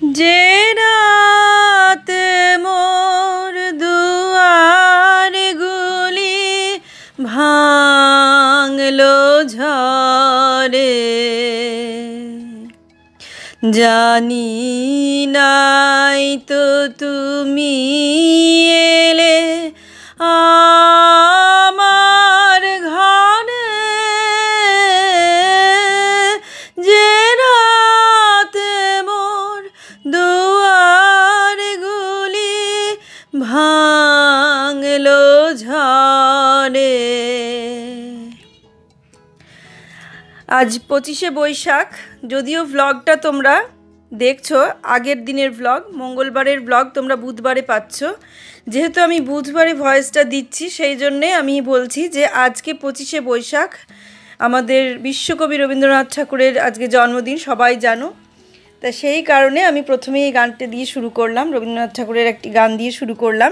যে রাত মোর দুয়ারগুলি ভাঙলো ঝড়ে, জানি নাই তো তুমি এলে আমার ঘরে। যে রাত মোর দুয়ারগুলি ভাঙলো ঝড়ে। আজ 25শে বৈশাখ। যদিও ভ্লগটা তোমরা দেখছো আগের দিনের ভ্লগ, মঙ্গলবারের ভ্লগ তোমরা বুধবারে পাচ্ছ। যেহেতু আমি বুধবারে ভয়েসটা দিচ্ছি, সেই জন্যে আমি বলছি যে আজকে 25শে বৈশাখ, আমাদের বিশ্বকবি রবীন্দ্রনাথ ঠাকুরের আজকে জন্মদিন, সবাই জানো। তা সেই কারণে আমি প্রথমেই এই গানটা দিয়ে শুরু করলাম, রবীন্দ্রনাথ ঠাকুরের একটি গান দিয়ে শুরু করলাম।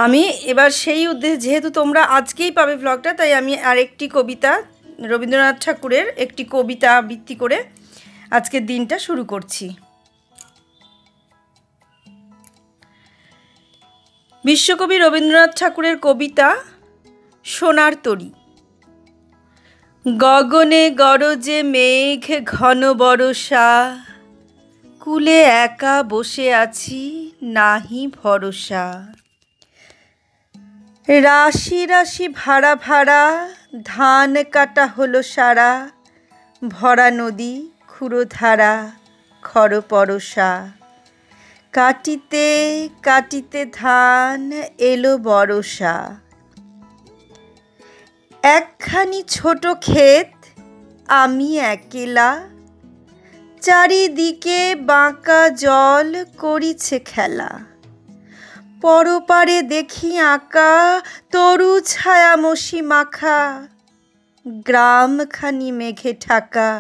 আমি এবার সেই উদ্দেশ্যে, যেহেতু তোমরা আজকেই পাবে ভ্লগটা, তাই আমি আরেকটি কবিতা, রবীন্দ্রনাথ ঠাকুরের একটি কবিতা আবৃত্তি করে আজকের দিনটা শুরু করছি। বিশ্বকবি রবীন্দ্রনাথ ঠাকুরের কবিতা সোনার তরী। গগনে গরজে মেঘ ঘন বরষা, কূলে একা বসে আছি নাহি ভরসা। রাশি রাশি ভাড়া ভাড়া ধান কাটা হলো সারা, ভরা নদী ক্ষুরধারা খর পরশা। কাটিতে কাটিতে ধান এলো বরষা, একখানি ছোট ক্ষেত আমি একেলা, চারিদিকে বাঁকা জল করিছে খেলা। পরপারে দেখি আঁকা তরু ছায়া মসি মাখা, গ্রামখানি মেঘে ঢাকা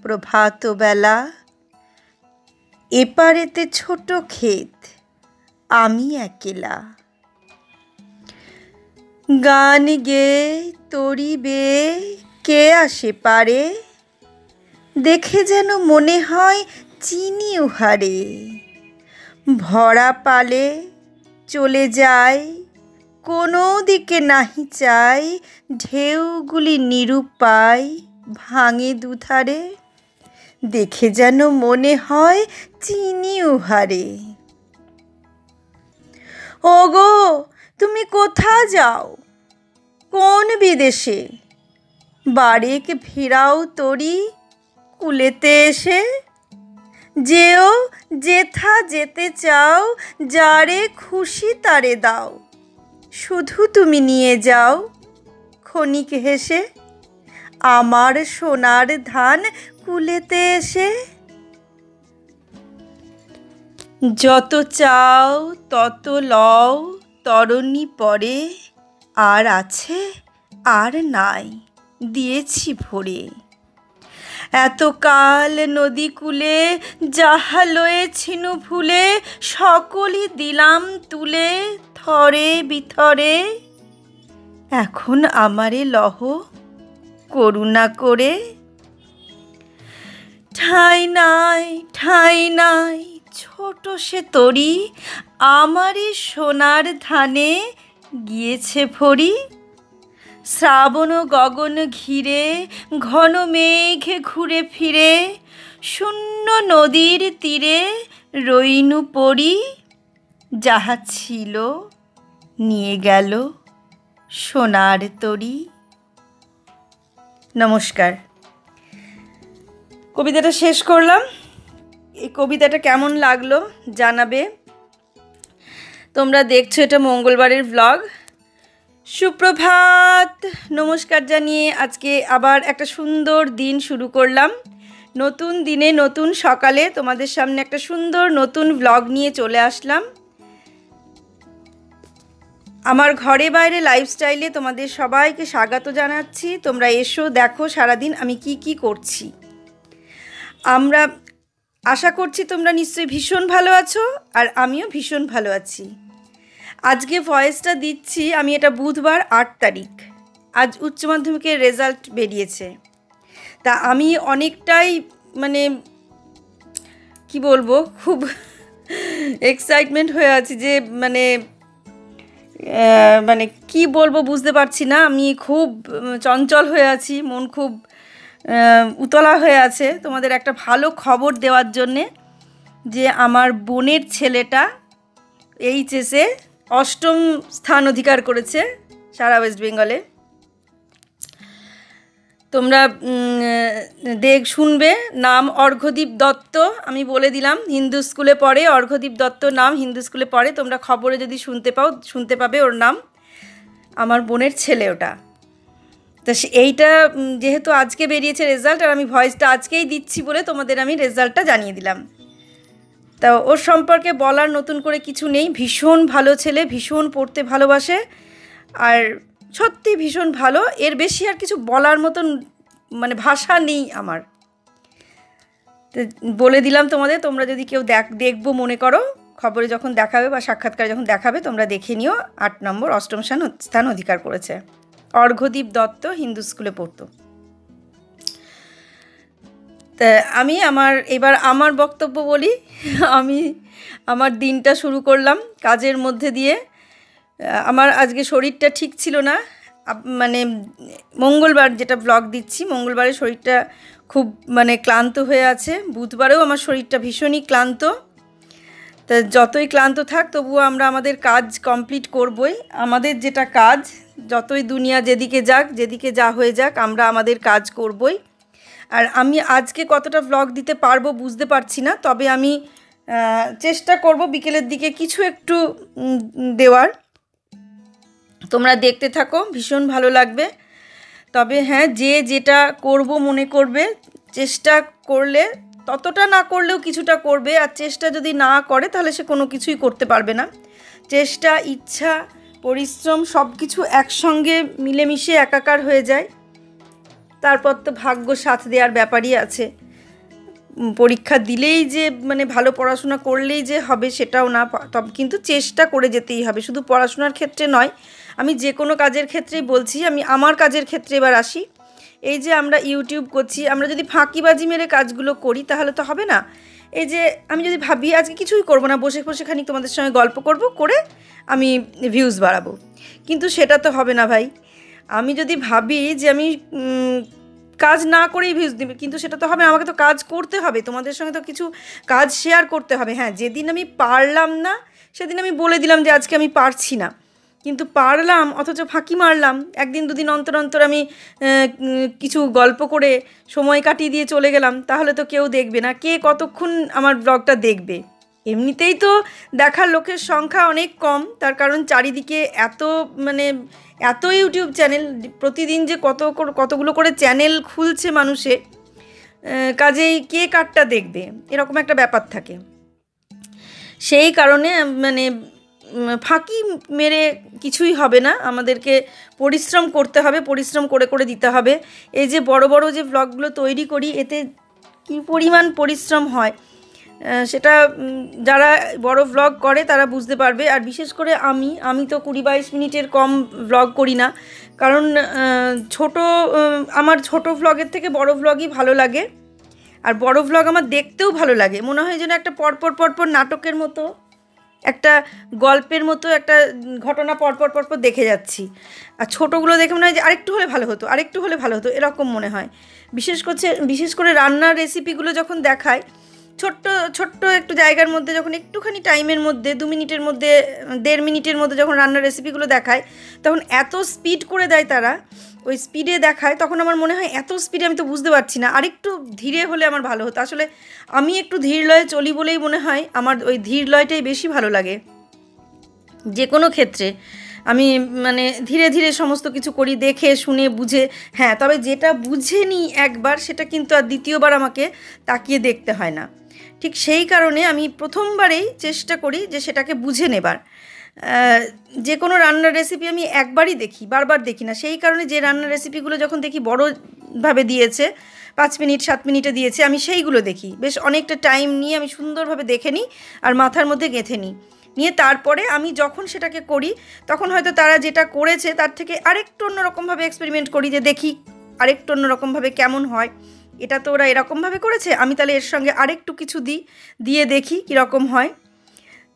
প্রভাত বেলা। এপারেতে ছোট ক্ষেত আমি একেলা, গান গেয়ে তরি বেয়ে কে আসে পারে, দেখে যেন মনে হয় চিনি উহারে। ভরা পালে চলে যায় কোনো দিকে নাহি চাই, ঢেউগুলি নিরুপায় ভাঙে দুধারে, দেখে যেন মনে হয় চিনি উহারে। ওগো তুমি কোথা যাও কোন বিদেশে, বারেক ফিরাও তরি কুলেতে এসে। যেও যেথা যেতে চাও, যারে খুশি তারে দাও, শুধু তুমি নিয়ে যাও ক্ষণিক হেসে আমার সোনার ধান কুলেতে এসে। যত চাও তত লও তরণী পরে, আর আছে আর নাই দিয়েছি ভরে। এতকাল নদী কূলে যাহা লয়েছিনু ভুলে, সকলই দিলাম তুলে থরে বিথরে। এখন আমারে লহ করুণা করে। ঠাঁই নাই ঠাঁই নাই ছোট সে তরি, আমারই সোনার ধানে গিয়েছে ভরি। শ্রাবণ গগন ঘিরে ঘন মেঘ ঘুরে ফিরে, শূন্য নদীর তীরে রইনু পড়ি। যাহা ছিল নিয়ে গেল সোনার তরী। নমস্কার। কবিতাটা শেষ করলাম। এই কবিতাটা কেমন লাগলো জানাবে। তোমরা দেখছো এটা মঙ্গলবারের ভ্লগ। সুপ্রভাত, নমস্কার জানিয়ে আজকে আবার একটা সুন্দর দিন শুরু করলাম। নতুন দিনে নতুন সকালে তোমাদের সামনে একটা সুন্দর নতুন ভ্লগ নিয়ে চলে আসলাম। আমার ঘরে বাইরে লাইফস্টাইলে তোমাদের সবাইকে স্বাগত জানাচ্ছি। তোমরা এসো, দেখো সারাদিন আমি কি কি করছি। আমরা আশা করছি তোমরা নিশ্চয়ই ভীষণ ভালো আছো, আর আমিও ভীষণ ভালো আছি। আজকে ভয়েসটা দিচ্ছি আমি, এটা বুধবার 8 তারিখ। আজ উচ্চ মাধ্যমিকের রেজাল্ট বেরিয়েছে। তা আমি অনেকটাই কি বলবো, খুব এক্সাইটমেন্ট হয়ে আছি যে মানে মানে কি বলবো বুঝতে পারছি না। আমি খুব চঞ্চল হয়ে আছি, মন খুব উতলা হয়ে আছে তোমাদের একটা ভালো খবর দেওয়ার জন্যে যে আমার বোনের ছেলেটা এইচএসে 8ম স্থান অধিকার করেছে সারা ওয়েস্ট বেঙ্গলে। তোমরা শুনবে, নাম অর্ঘ্যদীপ দত্ত। আমি বলে দিলাম, হিন্দু স্কুলে পড়ে, অর্ঘ্যদীপ দত্ত নাম, হিন্দু স্কুলে পড়ে। তোমরা খবরে যদি শুনতে পাবে ওর নাম। আমার বোনের ছেলে ওটা। তা এইটা যেহেতু আজকে বেরিয়েছে রেজাল্ট, আর আমি ভয়েসটা আজকেই দিচ্ছি বলে তোমাদের আমি রেজাল্টটা জানিয়ে দিলাম। তা ওর সম্পর্কে বলার নতুন করে কিছু নেই। ভীষণ ভালো ছেলে, ভীষণ পড়তে ভালোবাসে, আর সত্যি ভীষণ ভালো। এর বেশি আর কিছু বলার মতন মানে ভাষা নেই আমার। তো বলে দিলাম তোমাদের, তোমরা যদি কেউ দেখবো মনে করো, খবরে যখন দেখাবে বা সাক্ষাৎকারে যখন দেখাবে তোমরা দেখে নিও। 8 নম্বর 8ম স্থান অধিকার করেছে। অর্ঘ্যদীপ দত্ত, হিন্দু স্কুলে পড়তো। তা আমি এবার আমার বক্তব্য বলি। আমি আমার দিনটা শুরু করলাম কাজের মধ্যে দিয়ে। আমার আজকে শরীরটা ঠিক ছিল না, মানে মঙ্গলবার যেটা ব্লগ দিচ্ছি, মঙ্গলবারে শরীরটা খুব মানে ক্লান্ত হয়ে আছে। বুধবারেও আমার শরীরটা ভীষণই ক্লান্ত। তা যতই ক্লান্ত থাক তবুও আমরা আমাদের কাজ কমপ্লিট করবই। আমাদের যেটা কাজ, যতই দুনিয়া যেদিকে যাক, যেদিকে যা হয়ে যাক, আমরা আমাদের কাজ করবই। আর আমি আজকে কতটা ব্লগ দিতে পারবো বুঝতে পারছি না, তবে আমি চেষ্টা করব বিকেলের দিকে কিছু একটু দেওয়ার। তোমরা দেখতে থাকো, ভীষণ ভালো লাগবে। তবে হ্যাঁ, যে যেটা করব মনে করবে, চেষ্টা করলে ততটা না করলেও কিছুটা করবে। আর চেষ্টা যদি না করে তাহলে সে কোনো কিছুই করতে পারবে না। চেষ্টা, ইচ্ছা, পরিশ্রম সব কিছু একসঙ্গে মিলেমিশে একাকার হয়ে যায়। তারপর তো ভাগ্য সাথ দেওয়ার ব্যাপারই আছে। পরীক্ষা দিলেই যে মানে ভালো পড়াশোনা করলেই যে হবে সেটাও না, তবে কিন্তু চেষ্টা করে যেতেই হবে, শুধু পড়াশোনার ক্ষেত্রে নয়। আমি যে কোনো কাজের ক্ষেত্রেই বলছি। আমি আমার কাজের ক্ষেত্রে এবার আসি। এই যে আমরা ইউটিউব করছি, আমরা যদি ফাঁকিবাজি মেরে কাজগুলো করি তাহলে তো হবে না। এই যে আমি যদি ভাবি আজকে কিছুই করব না, বসে বসে খানিক তোমাদের সঙ্গে গল্প করব, করে আমি ভিউজ বাড়াবো, কিন্তু সেটা তো হবে না ভাই। আমি যদি ভাবি যে আমি কাজ না করেই ভিউজ দিবে, কিন্তু সেটা তো হবে না। আমাকে তো কাজ করতে হবে, তোমাদের সঙ্গে তো কিছু কাজ শেয়ার করতে হবে। হ্যাঁ, যেদিন আমি পারলাম না সেদিন আমি বলে দিলাম যে আজকে আমি পারছি না, কিন্তু পারলাম অথচ ফাঁকি মারলাম। একদিন দুদিন অন্তর অন্তর আমি কিছু গল্প করে সময় কাটিয়ে দিয়ে চলে গেলাম, তাহলে তো কেউ দেখবে না। কে কতক্ষণ আমার ব্লগটা দেখবে? এমনিতেই তো দেখার লোকের সংখ্যা অনেক কম, তার কারণ চারিদিকে এত ইউটিউব চ্যানেল, প্রতিদিন যে কতগুলো করে চ্যানেল খুলছে মানুষে, কাজেই কে কারটা দেখবে, এরকম একটা ব্যাপার থাকে। সেই কারণে মানে ফাঁকি মেরে কিছুই হবে না, আমাদেরকে পরিশ্রম করতে হবে, পরিশ্রম করে করে দিতে হবে। এই যে বড় বড় যে ব্লগগুলো তৈরি করি, এতে কী পরিমাণ পরিশ্রম হয় সেটা যারা বড় ব্লগ করে তারা বুঝতে পারবে। আর বিশেষ করে আমি তো 20-22 মিনিটের কম ব্লগ করি না, কারণ আমার ছোট ব্লগের থেকে বড় ব্লগই ভালো লাগে। আর বড় ব্লগ আমার দেখতেও ভালো লাগে, মনে হয় যেন একটা পরপর নাটকের মতো, একটা গল্পের মতো একটা ঘটনা পরপর দেখে যাচ্ছি। আর ছোটোগুলো দেখে মনে হয় যে আরেকটু হলে ভালো হতো, এরকম মনে হয়। বিশেষ করে রান্নার রেসিপিগুলো যখন দেখায়, ছোট্ট একটু জায়গার মধ্যে, যখন একটুখানি টাইমের মধ্যে, 2 মিনিটের মধ্যে, 1.5 মিনিটের মধ্যে যখন রান্নার রেসিপিগুলো দেখায়, তখন এত স্পিড করে দেয় তারা, ওই স্পিডে দেখায়, তখন আমার মনে হয় এত স্পিডে আমি তো বুঝতে পারছি না, আরেকটু ধীরে হলে আমার ভালো হতো। আসলে আমি একটু ধীর লয়ে চলি বলেই মনে হয় আমার ওই ধীর লয়টাই বেশি ভালো লাগে। যে কোনো ক্ষেত্রে আমি মানে ধীরে ধীরে সমস্ত কিছু করি, দেখে শুনে বুঝে। হ্যাঁ, তবে যেটা বুঝে নিই একবার, সেটা কিন্তু আর দ্বিতীয়বার আমাকে তাকিয়ে দেখতে হয় না। ঠিক সেই কারণে আমি প্রথমবারেই চেষ্টা করি যে সেটাকে বুঝে নেবার। যে কোনো রান্নার রেসিপি আমি একবারই দেখি, বারবার দেখি না। সেই কারণে যে রান্নার রেসিপিগুলো যখন দেখি বড়োভাবে দিয়েছে, 5 মিনিট 7 মিনিটে দিয়েছে, আমি সেইগুলো দেখি। বেশ অনেকটা টাইম নিয়ে আমি সুন্দরভাবে দেখে নিই আর মাথার মধ্যে গেঁথে নিয়ে তারপরে আমি যখন সেটাকে করি, তখন হয়তো তারা যেটা করেছে তার থেকে আরেকটু অন্যরকমভাবে এক্সপেরিমেন্ট করি, যে দেখি আরেকটু অন্যরকমভাবে কেমন হয়। এটা তো ওরা এরকমভাবে করেছে, আমি তাহলে এর সঙ্গে আরেকটু কিছু দিয়ে দেখি কীরকম হয়।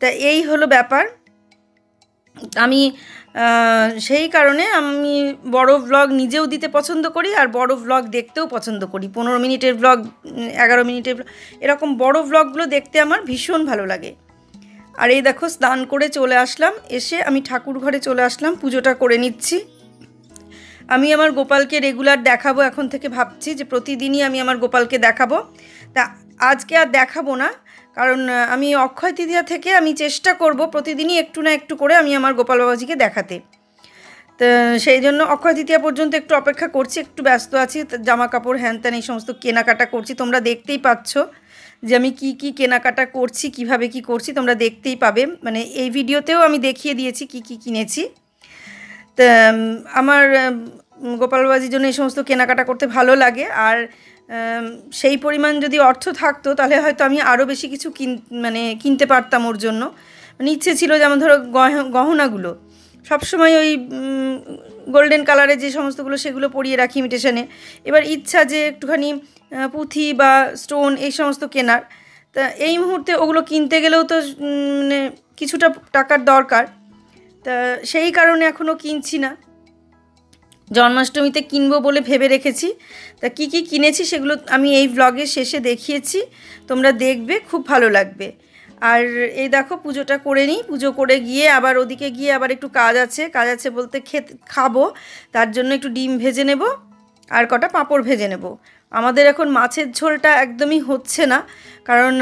তা এই হলো ব্যাপার। আমি সেই কারণে আমি বড় ভ্লগ নিজেও দিতে পছন্দ করি, আর বড় ভ্লগ দেখতেও পছন্দ করি। 15 মিনিটের ভ্লগ, 11 মিনিটের ভ্লগ, এরকম বড় ভ্লগগুলো দেখতে আমার ভীষণ ভালো লাগে। আর এই দেখো স্নান করে চলে আসলাম, এসে আমি ঠাকুর ঘরে চলে আসলাম, পুজোটা করে নিচ্ছি। আমি আমার গোপালকে রেগুলার দেখাবো এখন থেকে, ভাবছি যে প্রতিদিনই আমি আমার গোপালকে দেখাবো। তা আজকে আর দেখাবো না, কারণ আমি অক্ষয় তৃতীয়া থেকে আমি চেষ্টা করব প্রতিদিনই একটু না একটু করে আমি আমার গোপাল বাবাজিকে দেখাতে। তো সেই জন্য অক্ষয় তৃতীয়া পর্যন্ত একটু অপেক্ষা করছি, একটু ব্যস্ত আছি, জামা কাপড় হ্যান ত্যান এই সমস্ত কেনাকাটা করছি। তোমরা দেখতেই পাচ্ছ যে আমি কি কেনাকাটা করছি, কিভাবে কি করছি, তোমরা দেখতেই পাবে। মানে এই ভিডিওতেও আমি দেখিয়ে দিয়েছি কি কিনেছি। তা আমার গোপাল বাবাজির জন্য এই সমস্ত কেনাকাটা করতে ভালো লাগে। আর সেই পরিমাণ যদি অর্থ থাকতো তাহলে হয়তো আমি আরও বেশি কিছু কিনতে পারতাম ওর জন্য। মানে ইচ্ছে ছিল, যেমন ধরো গহনাগুলো সবসময় ওই গোল্ডেন কালারের যে সমস্তগুলো সেগুলো পরিয়ে রাখি ইমিটেশনে। এবার ইচ্ছা যে একটুখানি পুঁথি বা স্টোন এই সমস্ত কেনার। তা এই মুহূর্তে ওগুলো কিনতে গেলেও তো মানে কিছুটা টাকার দরকার। তা সেই কারণে এখনও কিনছি না, জন্মাষ্টমীতে কিনবো বলে ভেবে রেখেছি। তা কি কিনেছি সেগুলো আমি এই ভ্লগের শেষে দেখিয়েছি, তোমরা দেখবে, খুব ভালো লাগবে। আর এই দেখো পুজোটা করে নিই, পুজো করে গিয়ে আবার ওদিকে গিয়ে আবার একটু কাজ আছে বলতে খাবো, তার জন্য একটু ডিম ভেজে নেব আর কটা পাঁপড় ভেজে নেব। আমাদের এখন মাছের ঝোলটা একদমই হচ্ছে না, কারণ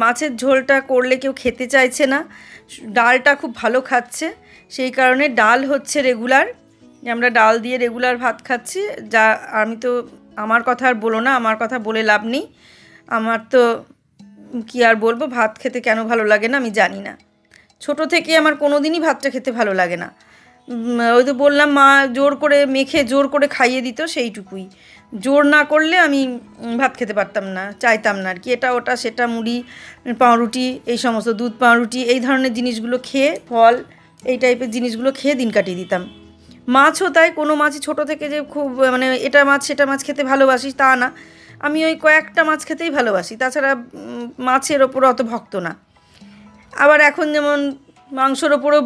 মাছের ঝোলটা করলে কেউ খেতে চাইছে না, ডালটা খুব ভালো খাচ্ছে, সেই কারণে ডাল হচ্ছে রেগুলার, আমরা ডাল দিয়ে রেগুলার ভাত খাচ্ছি। যা আমি তো আমার কথা আর বলো না, আমার কথা বলে লাভ নেই, আমার তো কি আর বলবো, ভাত খেতে কেন ভালো লাগে না আমি জানি না। ছোট থেকে আমার কোনো দিনই ভাতটা খেতে ভালো লাগে না। ওই তো বললাম, মা জোর করে মেখে জোর করে খাইয়ে দিত, সেইটুকুই। জোর না করলে আমি ভাত খেতে পারতাম না, চাইতাম না আর কি। এটা ওটা সেটা মুড়ি পাউরুটি এই সমস্ত দুধ পাউরুটি এই ধরনের জিনিসগুলো খেয়ে, ফল এই টাইপের জিনিসগুলো খেয়ে দিন কাটিয়ে দিতাম। মাছও তাই, কোনো মাছই ছোটো থেকে যে খুব মানে এটা মাছ সেটা মাছ খেতে ভালোবাসি তা না, আমি ওই কয়েকটা মাছ খেতেই ভালোবাসি, তাছাড়া মাছের ওপর অত ভক্ত না। আবার এখন যেমন মাংসর ওপরও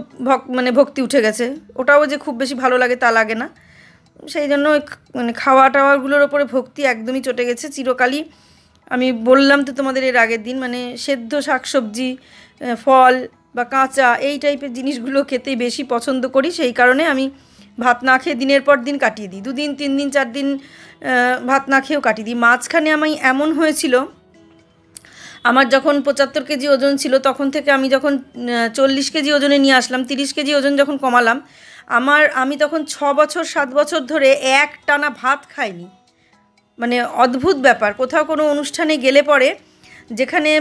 ভক্তি উঠে গেছে, ওটাও যে খুব বেশি ভালো লাগে তা লাগে না। সেই জন্য খাওয়া টাওয়াগুলোর ওপরে ভক্তি একদমই চটে গেছে চিরকালই। আমি বললাম তো তোমাদের এর আগের দিন, সেদ্ধ শাকসবজি, ফল বা কাঁচা এই টাইপের জিনিসগুলো খেতেই বেশি পছন্দ করি। সেই কারণে আমি ভাত না খেয়ে দিনের পর দিন কাটিয়ে দিই, 2 দিন 3 দিন 4 দিন ভাত না খেয়েও কাটিয়ে দিই। মাঝখানে আমি এমন হয়েছিল, আমার যখন 75 কেজি ওজন ছিল, তখন থেকে আমি যখন 40 কেজি ওজনে নিয়ে আসলাম, 30 কেজি ওজন যখন কমালাম, আমি তখন 6 বছর 7 বছর ধরে একটানা ভাত খাইনি। মানে অদ্ভুত ব্যাপার। কোথাও কোনো অনুষ্ঠানে গেলে পরে, যেখানে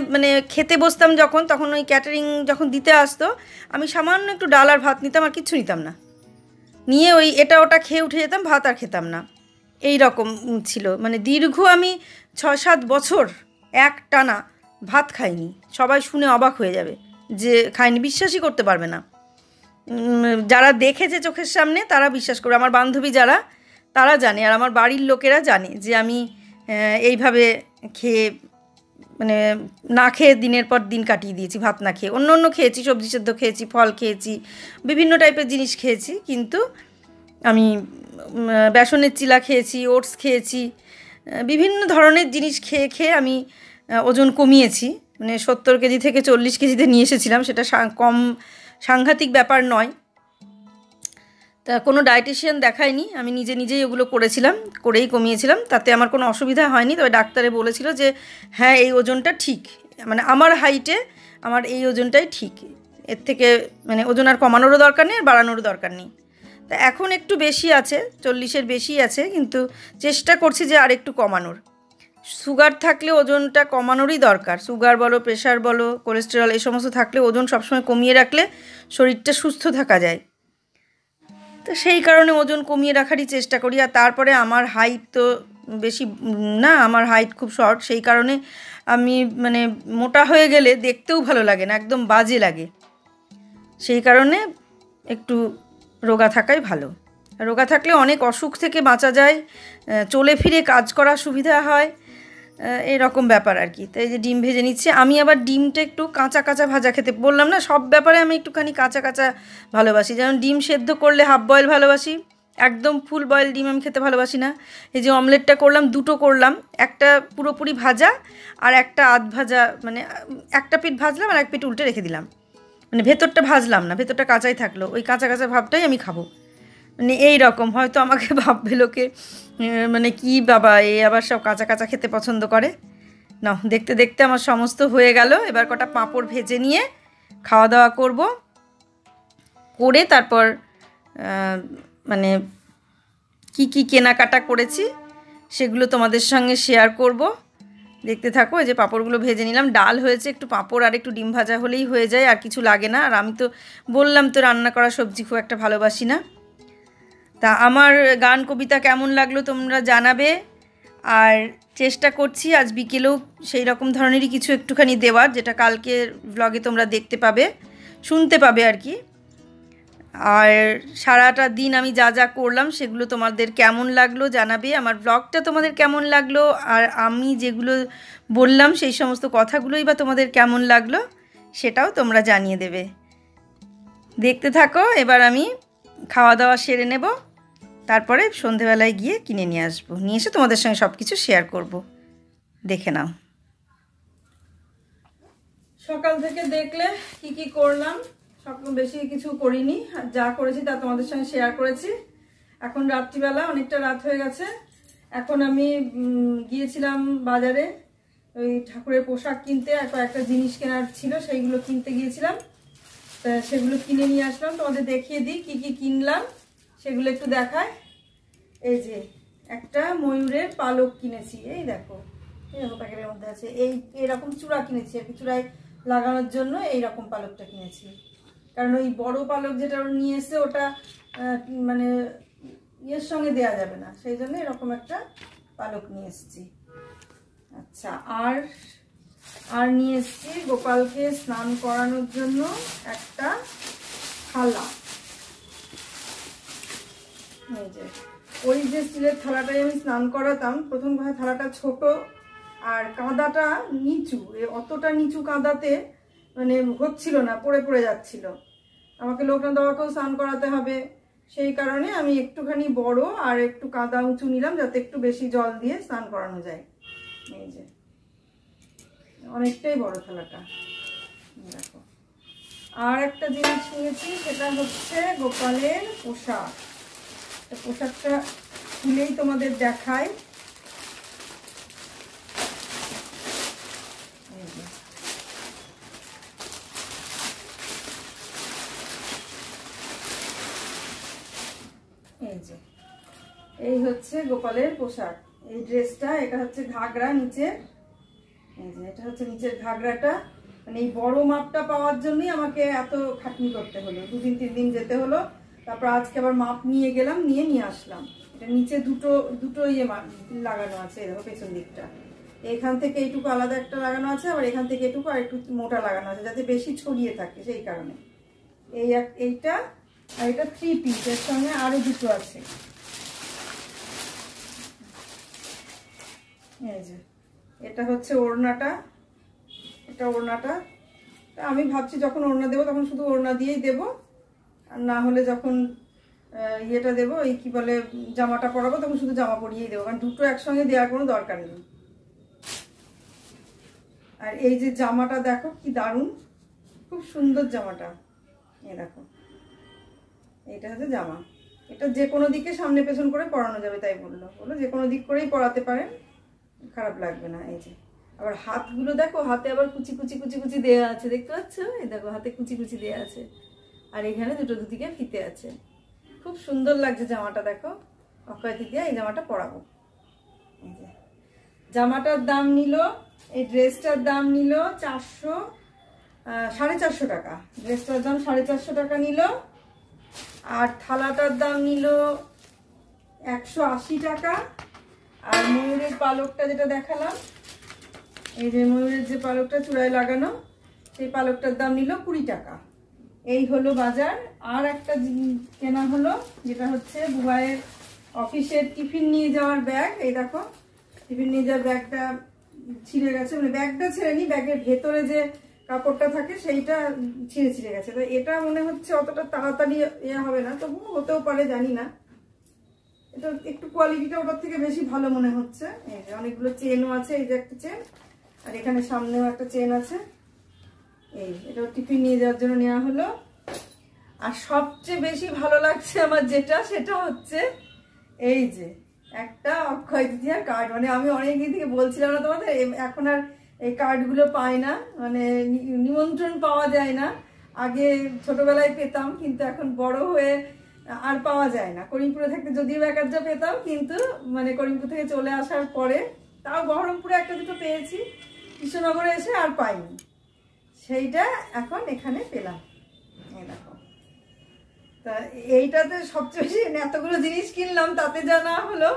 খেতে বসতাম যখন, তখন ওই ক্যাটারিং যখন দিতে আসতো, আমি সামান্য একটু ডাল আর ভাত নিতাম, আর কিচ্ছু নিতাম না, নিয়ে ওই এটা ওটা খেয়ে উঠে যেতাম, ভাত আর খেতাম না। এই রকম ছিল, দীর্ঘ আমি 6-7 বছর একটানা ভাত খাইনি। সবাই শুনে অবাক হয়ে যাবে যে খাইনি, বিশ্বাসই করতে পারবে না। যারা দেখেছে চোখের সামনে তারা বিশ্বাস করবে, আমার বান্ধবী যারা, তারা জানে, আর আমার বাড়ির লোকেরা জানে যে আমি এইভাবে খেয়ে না খেয়ে দিনের পর দিন কাটিয়ে দিয়েছি, ভাত না খেয়ে। অন্য খেয়েছি, সবজি সেদ্ধ খেয়েছি, ফল খেয়েছি, বিভিন্ন টাইপের জিনিস খেয়েছি, কিন্তু আমি বেসনের চিলা খেয়েছি, ওটস খেয়েছি, বিভিন্ন ধরনের জিনিস খেয়ে আমি ওজন কমিয়েছি। 70 কেজি থেকে 40 কেজিতে নিয়ে এসেছিলাম, সেটা কম সাংঘাতিক ব্যাপার নয়। তা কোনো ডায়েটিশিয়ান দেখায়নি, আমি নিজেই ওগুলো করেই কমিয়েছিলাম, তাতে আমার কোনো অসুবিধা হয়নি। তবে ডাক্তারে বলেছিল যে হ্যাঁ এই ওজনটা ঠিক, আমার হাইটে আমার এই ওজনটাই ঠিক, এর থেকে ওজন আর কমানোরও দরকার নেই আর বাড়ানোরও দরকার নেই। তা এখন একটু বেশি আছে, 40-এর বেশি আছে, কিন্তু চেষ্টা করছি যে আর একটু কমানোর। সুগার থাকলে ওজনটা কমানোরই দরকার, সুগার বলো, প্রেশার বলো, কোলেস্টেরল এই সমস্ত থাকলে ওজন সবসময় কমিয়ে রাখলে শরীরটা সুস্থ থাকা যায়। তো সেই কারণে ওজন কমিয়ে রাখারই চেষ্টা করি। আর তারপরে আমার হাইট তো বেশি না, আমার হাইট খুব শর্ট, সেই কারণে আমি মোটা হয়ে গেলে দেখতেও ভালো লাগে না, একদম বাজে লাগে। সেই কারণে একটু রোগা থাকাই ভালো। রোগা থাকলে অনেক অসুখ থেকে বাঁচা যায়, চলে ফিরে কাজ করার সুবিধা হয়, এরকম ব্যাপার আর কি। তাই যে ডিম ভেজে নিচ্ছি। আমি আবার ডিমটা একটু কাঁচা কাঁচা ভাজা খেতে, বললাম না সব ব্যাপারে আমি একটুখানি কাঁচা কাঁচা ভালোবাসি। যেমন ডিম সেদ্ধ করলে হাফ বয়েল ভালোবাসি, একদম ফুল বয়েল ডিম আমি খেতে ভালোবাসি না। এই যে অমলেটটা করলাম, দুটো করলাম, একটা পুরোপুরি ভাজা আর একটা আধ ভাজা, মানে একটা পিঠ ভাজলাম আর এক পিঠ উল্টে রেখে দিলাম, মানে ভেতরটা ভাজলাম না, ভেতরটা কাঁচাই থাকলো, ওই কাঁচা কাঁচা ভাবটাই আমি খাবো। মানে এই রকম হয়তো আমাকে ভাববে লোকে মানে কি বাবা এ আবার সব কাঁচা কাঁচা খেতে পছন্দ করে। না, দেখতে দেখতে আমার সমস্ত হয়ে গেল। এবার কটা পাঁপড় ভেজে নিয়ে খাওয়া দাওয়া করব, করে তারপর মানে কি কি কেনাকাটা করেছি সেগুলো তোমাদের সঙ্গে শেয়ার করব। দেখতে থাকো। এই যে পাঁপড়গুলো ভেজে নিলাম, ডাল হয়েছে, একটু পাঁপড় আর একটু ডিম ভাজা হলেই হয়ে যায়, আর কিছু লাগে না। আর আমি তো বললাম তো রান্না করা সবজি খুব একটা ভালোবাসি না। তা আমার গান কবিতা কেমন লাগলো তোমরা জানাবে। আর চেষ্টা করছি আজ বিকেলেও সেই রকম ধরনেরই কিছু একটুখানি দেওয়ার, যেটা কালকে ব্লগে তোমরা দেখতে পাবে, শুনতে পাবে আর কি। আর সারাটা দিন আমি যা যা করলাম সেগুলো তোমাদের কেমন লাগলো জানাবে। আমার ব্লগটা তোমাদের কেমন লাগলো, আর আমি যেগুলো বললাম সেই সমস্ত কথাগুলোই বা তোমাদের কেমন লাগলো সেটাও তোমরা জানিয়ে দেবে। দেখতে থাকো। এবার আমি খাওয়া দাওয়া সেরে নেব, তারপরে সন্ধেবেলায় গিয়ে কিনে নিয়ে আসবো, নিয়ে এসে তোমাদের সঙ্গে সব কিছু শেয়ার করব। দেখে নাও। সকাল থেকে দেখলে কি কি করলাম, বেশি কিছু করিনি, আর যা করেছি তা তোমাদের সঙ্গে শেয়ার করেছি। এখন রাত্রিবেলা, অনেকটা রাত হয়ে গেছে। এখন আমি গিয়েছিলাম বাজারে ওই ঠাকুরের পোশাক কিনতে, কয়েকটা জিনিস কেনার ছিল, সেইগুলো কিনতে গিয়েছিলাম। তা সেগুলো কিনে নিয়ে আসলাম, তোমাদের দেখিয়ে দিই কি কি কিনলাম, সেগুলো একটু দেখায়। এই যে একটা ময়ূরের পালক কিনেছি, এই দেখো প্যাকেটের মধ্যে আছে। এইরকম চূড়া কিনেছি আর কি, চূড়ায় লাগানোর জন্য এইরকম পালকটা কিনেছি। কারণ ওই বড় পালক যেটা নিয়ে এসে ওটা মানে ইয়ের সঙ্গে দেয়া যাবে না, সেই জন্য এরকম একটা পালক নিয়ে এসেছি। আচ্ছা, আর নিয়ে এসেছি গোপালকে স্নান করানোর জন্য একটা থালা। এই যে ওই যে স্টিলের থালাটাই আমি স্নান করাতাম, প্রথম কথা থালাটা ছোট আর কাঁদাটা নিচু, অতটা নিচু কাঁদাতে মানে হচ্ছিল না, পড়ে পড়ে যাচ্ছিল। আমাকে লোকনাথ বাবাকেও স্নান করাতে হবে, সেই কারণে আমি একটুখানি বড় আর একটু কাঁদা উঁচু নিলাম, যাতে একটু বেশি জল দিয়ে স্নান করানো যায়। এই যে অনেকটাই বড় থালাটা। দেখো, আর একটা জিনিস নিয়েছি, সেটা হচ্ছে গোপালের পোশাক। পোশাকটা খুলেই তোমাদের দেখায়। এই হচ্ছে গোপালের পোশাক। এই ড্রেসটা, এটা হচ্ছে ঘাগরা নিচে, এই যে এটা হচ্ছে নিচের ঘাগরাটা। মানে এই বড় মাপটা পাওয়ার জন্যই আমাকে এত খাটনি করতে হলো, 2-3 দিন যেতে হলো। তারপর আজকে আবার মাপ নিয়ে গেলাম, নিয়ে আসলাম। এটা নিচে দুটো ইয়ে লাগানো আছে, এরকম পেছন দিকটা। এখান থেকে এইটুকু আলাদা একটা লাগানো আছে, আবার এখান থেকে এটুকু আর একটু মোটা লাগানো আছে, যাতে বেশি ছড়িয়ে থাকে, সেই কারণে। এইটা আর এটা 3 পিস, এর সঙ্গে আরো দুটো আছে। এই যে এটা হচ্ছে ওড়নাটা, এটা ওড়নাটা। আমি ভাবছি যখন ওড়না দেবো তখন শুধু ওড়না দিয়েই দেবো, আর না হলে যখন ইয়েটা দেবো, এই কি বলে জামাটা পরাবো, তখন শুধু জামা পরিয়েই দেবো, কারণ দুটো একসঙ্গে দেওয়ার কোনো দরকার নেই। আর এই যে জামাটা দেখো কি দারুণ, খুব সুন্দর জামাটা। এই দেখো, এটা হচ্ছে জামা। এটা যে কোনো দিকে সামনে পেছন করে পরানো যাবে, তাই বললো যে কোনো দিক করেই পরাতে পারেন, খারাপ লাগবে না। এই যে আবার হাতগুলো দেখো, হাতে আবার কুচি কুচি কুচি কুচি দেওয়া আছে, দেখতে পাচ্ছ? এই দেখো হাতে কুচি কুচি দেওয়া আছে, আর এখানে দুদিকে ফিতে আছে। খুব সুন্দর লাগছে জামাটা, দেখো অক্ষয়তী দিয়ে এই জামাটা পরাবো। এই যে জামাটার দাম নিল, এই ড্রেসটার দাম নিল 450 টাকা। ড্রেসটার দাম 450 টাকা নিল। আর থালাটার দাম নিল 180 টাকা। আর ময়ূরের পালকটা যেটা দেখালাম, এই যে ময়ূরের যে পালকটা চূড়ায় লাগানো, সেই পালকটার দাম নিল 20 টাকা। এই হলো বাজার। আর একটা কেনা হলো, যেটা হচ্ছে বুবাইয়ের অফিসের টিফিন নিয়ে যাওয়ার ব্যাগ। এই দেখো টিফিন নিয়ে যাওয়ার ব্যাগটা ছিঁড়ে গেছে, মানে ব্যাগটা ছেড়েনি, ব্যাগের ভেতরে যে কাপড়টা থাকে সেইটা ছিঁড়ে গেছে। তো এটা মনে হচ্ছে অতটা তাড়াতাড়ি হবে না, তবুও হতেও পারে, জানি না। এটা একটু কোয়ালিটিটা ওটার থেকে বেশি ভালো মনে হচ্ছে। এই যে অনেকগুলো চেনও আছে, এই যে একটা চেন, আর এখানে সামনেও একটা চেন আছে। এটা টিফিন নিয়ে যাওয়ার জন্য নেওয়া হলো। আর সবচেয়ে বেশি ভালো লাগছে আমার যেটা, সেটা হচ্ছে এই যে একটা অক্ষয় তৃতীয়ার কার্ড। মানে আমি অনেকদিন থেকে বলছিলাম না তোমাদের, এখন আর এই কার্ডগুলো পাই না, মানে নিমন্ত্রণ পাওয়া যায় না। আগে ছোটবেলায় পেতাম, কিন্তু এখন বড় হয়ে আর পাওয়া যায় না। করিমপুরে থাকতে যদিও এক আধটা পেতাম, কিন্তু মানে করিমপুর থেকে চলে আসার পরে, তাও বহরমপুরে একটা দুটো পেয়েছি, কৃষ্ণনগরে এসে আর পাইনি। সেইটা এখন এখানে পেলাম, এই দেখো। তা এইটাতে সবচেয়ে বেশি, এতগুলো জিনিস কিনলাম তাতে যা না হলো,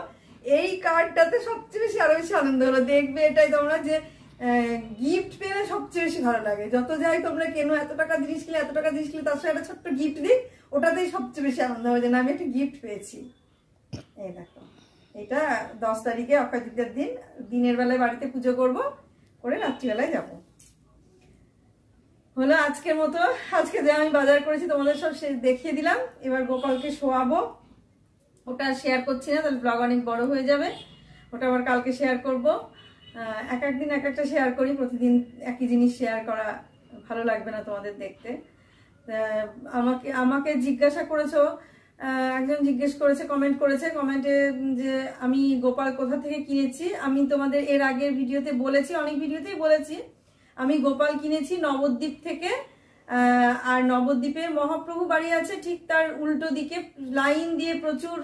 এই কার্ডটাতে সবচেয়ে বেশি আরো বেশি আনন্দ হলো। দেখবে এটাই তোমরা যে গিফট পেলে সবচেয়ে বেশি ভালো লাগে। যত যাই তোমরা কেনো, এত টাকা জিনিস কিনলে, এত টাকা জিনিস কিনলে, তার সাথে একটা ছোট্ট গিফট দিই, ওটাতেই সবচেয়ে বেশি আনন্দ হবে যে না আমি একটা গিফট পেয়েছি। এই দেখো, এটা 10 তারিখে অক্ষয় তৃতীয়ার দিন, দিনের বেলায় বাড়িতে পুজো করব, করে রাত্রিবেলায় যাব। হলো আজকের মতো। আজকে যে আমি বাজার করেছি তোমাদের সব দেখিয়ে দিলাম। এবার গোপালকে শোয়াবো, ওটা শেয়ার করছি না, তাহলে ব্লগ অনেক বড় হয়ে যাবে। ওটা আবার কালকে শেয়ার করব। এক একদিন এক একটা শেয়ার করি, প্রতিদিন একই জিনিস শেয়ার করা ভালো লাগবে না তোমাদের দেখতে। আমাকে জিজ্ঞাসা করেছো, একজন জিজ্ঞেস করেছে, কমেন্ট করেছে কমেন্টে, যে আমি গোপাল কোথা থেকে কিনেছি। আমি তোমাদের এর আগের ভিডিওতে বলেছি, অনেক ভিডিওতেই বলেছি, আমি গোপাল কিনেছি নবদ্বীপ থেকে। আর নবদ্বীপে মহাপ্রভু বাড়ি আছে, ঠিক তার উল্টো দিকে লাইন দিয়ে প্রচুর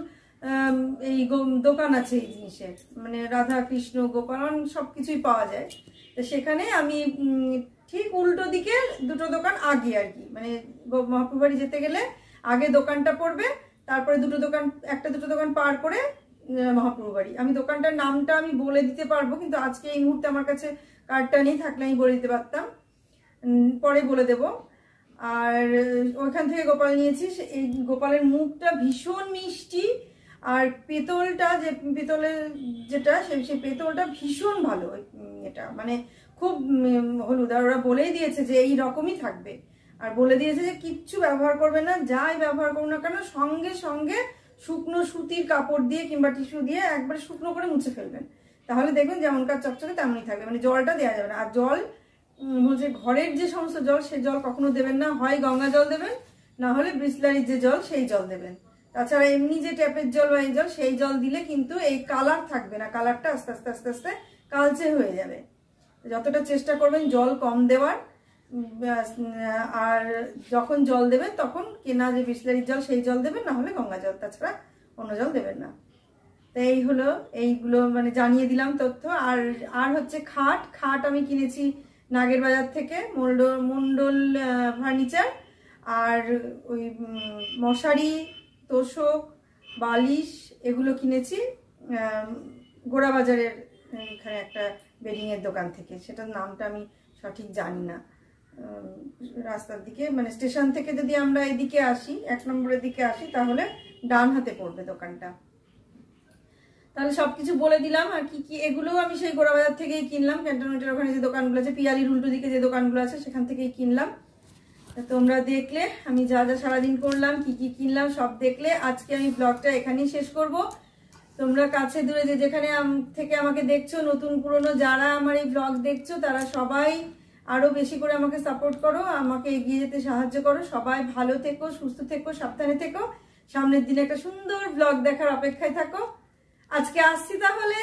এই দোকান আছে এই জিনিসের, মানে রাধা কৃষ্ণ গোপাল সবকিছুই পাওয়া যায়। তো সেখানে আমি ঠিক উল্টো দিকে দুটো দোকান আগে আর কি, মানে মহাপ্রভু বাড়ি যেতে গেলে আগে দোকানটা পড়বে, তারপরে একটা দুটো দোকান পার করে মহাপ্রভু বাড়ি। আমি দোকানটার নামটা আমি বলে দিতে পারবো, কিন্তু আজকে এই মুহূর্তে আমার কাছে কার্ডটা নেই, থাকলে আমি বলে দিতে পারতাম, পরে বলে দেব। আর ওইখান থেকে গোপাল নিয়েছি। এই গোপালের মুখটা ভীষণ মিষ্টি, আর পেতলটা, যে পেতলের যেটা, সেই পেতলটা ভীষণ ভালো। এটা মানে খুব হলুদ, আর ওরা বলেই দিয়েছে যে এই রকমই থাকবে, আর বলে দিয়েছে যে কিচ্ছু ব্যবহার করবে না, যাই ব্যবহার করো না কেন সঙ্গে সঙ্গে শুকনো সুতির কাপড় দিয়ে কিংবা টিস্যু দিয়ে একবারে শুকনো করে মুছে ফেলবেন, তাহলে দেখবেন যেমনকার চকচকে তেমনই থাকবে। মানে জলটা দেওয়া যাবে না। আর জল বলছে ঘরের যে সমস্ত জল, সেই জল কখনো দেবেন না, হয় গঙ্গা জল দেবেন, না হলে বিসলারির যে জল সেই জল দেবেন। তাছাড়া এমনি যে ট্যাপের জল বা এই জল, সেই জল দিলে কিন্তু এই কালার থাকবে না, কালারটা আস্তে আস্তে আস্তে আস্তে কালচে হয়ে যাবে। যতটা চেষ্টা করবেন জল কম দেওয়ার, আর যখন জল দেবেন তখন কেনা যে বিসলারির জল সেই জল দেবেন, না হলে গঙ্গা জল, তাছাড়া অন্য জল দেবেন না। তো এই হলো, এইগুলো মানে জানিয়ে দিলাম তথ্য। আর হচ্ছে খাট আমি কিনেছি নাগের বাজার থেকে, মন্ডল ফার্নিচার। আর ওই মশারি, তোষক, বালিশ এগুলো কিনেছি গোড়া বাজারের এখানে একটা বেডিংয়ের দোকান থেকে, সেটার নামটা আমি সঠিক জানি না। রাস্তার দিকে, মানে স্টেশন থেকে যদি আমরা এদিকে আসি, 1 নম্বরের দিকে আসি, তাহলে ডান হাতে পড়বে দোকানটা। তাহলে সবকিছু বলে দিলাম। আর কি কি, এগুলোও আমি সেই গোড়া বাজার থেকেই কিনলাম, ক্যান্টনমেন্টের ওখানে যে দোকানগুলো আছে, পিয়ালির উল্টো দিকে যে দোকানগুলো আছে, সেখান থেকেই কিনলাম। তোমরা দেখলে আমি যা যা সারাদিন করলাম, কি কি কিনলাম সব দেখলে। আজকে আমি ব্লগটা এখানেই শেষ করব। তোমরা কাছে দূরে যে যেখানে থেকে আমাকে দেখছো, নতুন পুরনো যারা আমার এই ব্লগ দেখছো, তারা সবাই আরো বেশি করে আমাকে সাপোর্ট করো, আমাকে এগিয়ে যেতে সাহায্য করো। সবাই ভালো থেকো, সুস্থ থেকো, সাবধানে থেকো। সামনের দিনে একটা সুন্দর ব্লগ দেখার অপেক্ষায় থাকো। আজকে আসছি তাহলে।